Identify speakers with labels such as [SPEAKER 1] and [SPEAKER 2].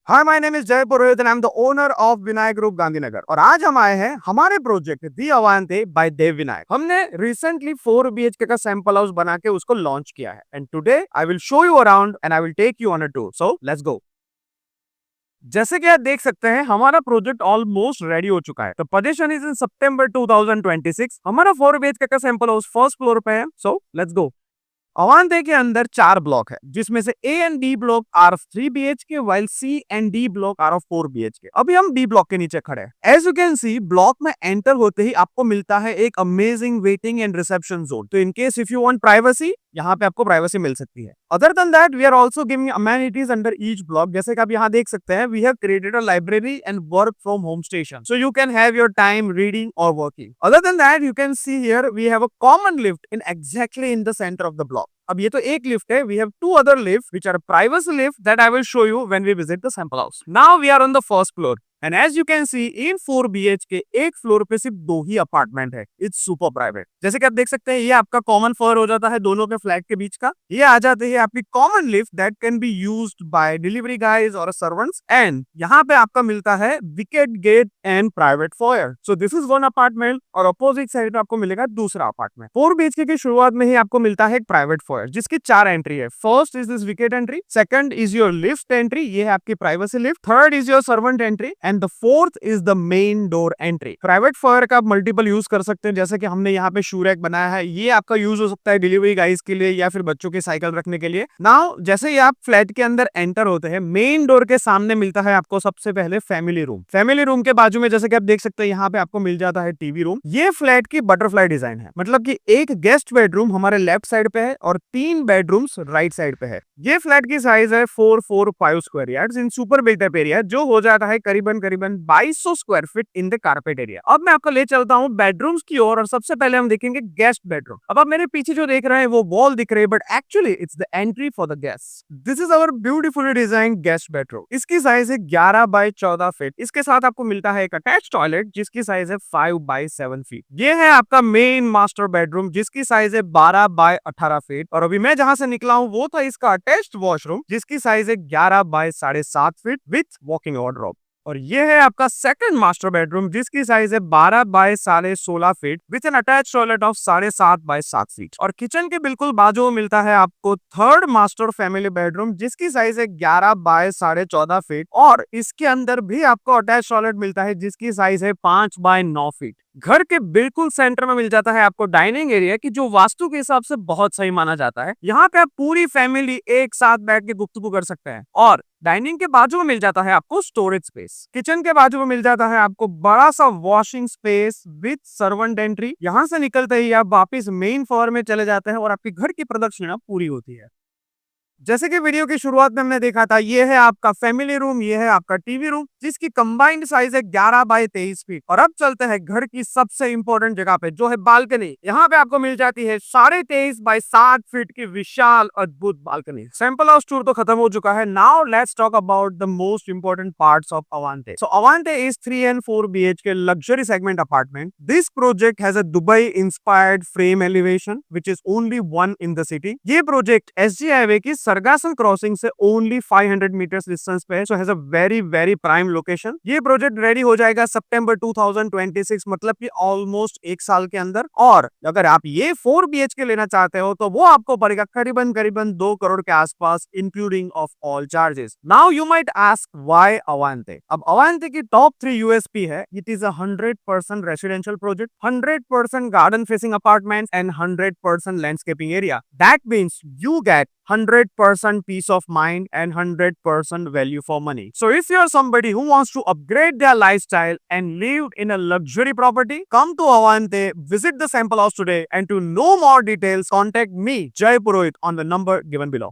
[SPEAKER 1] Hi my name is Jay Purohit and I am the owner of Vinayak group Gandhinagar और आज हम आए हैं हमारे project the Avante by Dev Vinayak. हमने रिसेंटली 4 BHK का सैंपल हाउस बना के उसको लॉन्च किया है and today I will show you around and I will take you on a tour. So let's go. जैसे कि आप देख सकते हैं हमारा प्रोजेक्ट ऑलमोस्ट रेडी हो चुका है। तो पोजीशन इज इन सितंबर 2026। हमारा 4 BHK का सैंपल हाउस फर्स्ट फ्लोर पे है। सो लेट्स गो। अवांते के अंदर 4 ब्लॉक है जिसमें से A and D block are of 3 BHK while C and D block are of 4 BHK। अभी हम डी ब्लॉक के नीचे खड़े हैं। As you can see block में एंटर होते ही आपको मिलता है एक amazing waiting and reception zone. तो in case if you want privacy, यहाँ पे आपको प्राइवेसी मिल सकती है। Other than that we are also giving amenities under each block. जैसे कि आप यहाँ देख सकते हैं we have created a library and work from home station so you can have your time reading और working. Other than that you can see here we have a common lift in exactly in the centre of the block. अब ये तो एक lift है। We have 2 other lifts which are privacy lift that I will show you when we visit the sample house. Now we are on the first floor. And as you can see in 4 BHK एक floor पे सिर्फ 2 ही apartment है। It's super private. जैसे कि आप देख सकते हैं ये आपका कॉमन फ्लोर हो जाता है दोनों के फ्लैट के बीच का। ये आ जाते हैं आपकी common lift that can be used by delivery guys और सर्वेंट्स। एंड यहाँ पे आपका मिलता है wicket gate and private foyer. So this is one apartment और अपोजिट साइड में आपको मिलेगा दूसरा अपार्टमेंट। 4 BHK की शुरुआत में ही आपको मिलता है एक प्राइवेट फॉयर जिसकी 4 एंट्री है। First is this wicket entry, second is your lift entry, ये है आपकी privacy lift, third is your servant entry and the fourth is the main door entry. Private fire का आप मल्टीपल यूज कर सकते हैं। जैसे कि हमने यहाँ पे शू रैक बनाया है, ये आपका यूज हो सकता है डिलीवरी गाइज के लिए या फिर बच्चों की साइकिल रखने के लिए। नाउ जैसे ही आप फ्लैट के अंदर एंटर होते हैं मेन डोर के सामने मिलता है आपको सबसे पहले फैमिली रूम। फैमिली रूम के बाजू में जैसे कि आप देख सकते हैं यहाँ पे आपको मिल जाता है टीवी रूम। ये फ्लैट की बटरफ्लाई डिजाइन है, मतलब कि एक गेस्ट बेडरूम हमारे लेफ्ट साइड पे है और 3 बेडरूम्स राइट साइड पे है। ये फ्लैट की साइज है 445 स्क्वायर यार्ड्स इन सुपर बिल्ट-अप एरिया, जो हो जाता है करीबन 2200 square feet in the carpet area. अब मैं आपको ले चलता हूँ बेडरूम्स की ओर और सबसे पहले हम देखेंगे गेस्ट बेडरूम। अब आप मेरे पीछे जो देख रहे हैं वो वॉल दिख रही है but actually it's the entry for the guest. This is our beautifully design guest bedroom. इसकी साइज है 11 बाय 14 फीट। इसके साथ आपको मिलता है एक अटैच टॉयलेट जिसकी साइज है 5 बाय 7 फीट। ये है आपका मेन मास्टर बेडरूम जिसकी साइज है 12 बाय 18 फीट। और अभी मैं जहां से निकला हूं वो था इसका अटैच्ड वॉशरूम जिसकी साइज है 11 by 7.5 feet with walking wardrobe. और ये है आपका सेकंड मास्टर बेडरूम जिसकी साइज है 12 by 16.5 feet with an attach toilet of 7.5 by 7 feet. और किचन के बिल्कुल बाजू में मिलता है आपको थर्ड मास्टर फैमिली बेडरूम जिसकी साइज है 11 बाय 14.5 फीट और इसके अंदर भी आपको अटैच टॉयलेट मिलता है जिसकी साइज है 5 बाय 9 फीट। घर के बिल्कुल सेंटर में मिल जाता है आपको डाइनिंग एरिया की जो वास्तु के हिसाब से बहुत सही माना जाता है। यहाँ पे आप पूरी फैमिली एक साथ बैठ के गुफ्तगू कर सकते हैं। और डाइनिंग के बाजू में मिल जाता है आपको स्टोरेज स्पेस। किचन के बाजू में मिल जाता है आपको बड़ा सा washing space with servant entry. यहाँ से निकलते ही आप वापिस मेन फ्लोर में चले जाते हैं और आपके घर की प्रदक्षिणा पूरी होती है। जैसे कि वीडियो की शुरुआत में हमने देखा था ये है आपका फैमिली रूम, ये है आपका टीवी रूम जिसकी कंबाइंड साइज है 11 बाय 23 फीट। और अब चलते हैं घर की सबसे इंपॉर्टेंट जगह पे जो है बालकनी। यहाँ पे आपको मिल जाती है 23.5 बाय 7 फीट की विशाल अद्भुत बालकनी। सैंपल हाउस टूर तो खत्म हो चुका है। Now let's talk about the most important parts of Avante. So Avante is 3 and 4 BHK luxury segment apartment. This project has a Dubai inspired frame elevation which is only one in the city. ये project SG highway की सरगासन crossing से only 500 metres distance पे है। So has a very very prime location. ये project ready हो जाएगा सितंबर 2026, मतलब कि ऑलमोस्ट 1 साल के अंदर। और अगर आप ये 4 BHK लेना चाहते हो तो वो आपको पड़ेगा करीबन 2 करोड़ के आसपास including of all charges. Now you might ask why Avante. अब अवांते की टॉप 3 USP है। It is a 100% residential project, 100% garden facing apartment and 100% landscaping area. That means you get 100% peace of mind and 100% value for money. So if you're somebody who wants to upgrade their lifestyle and live in a luxury property, come to Avante, visit the sample house today, and to know more details, contact me, Jay Purohit, on the number given below.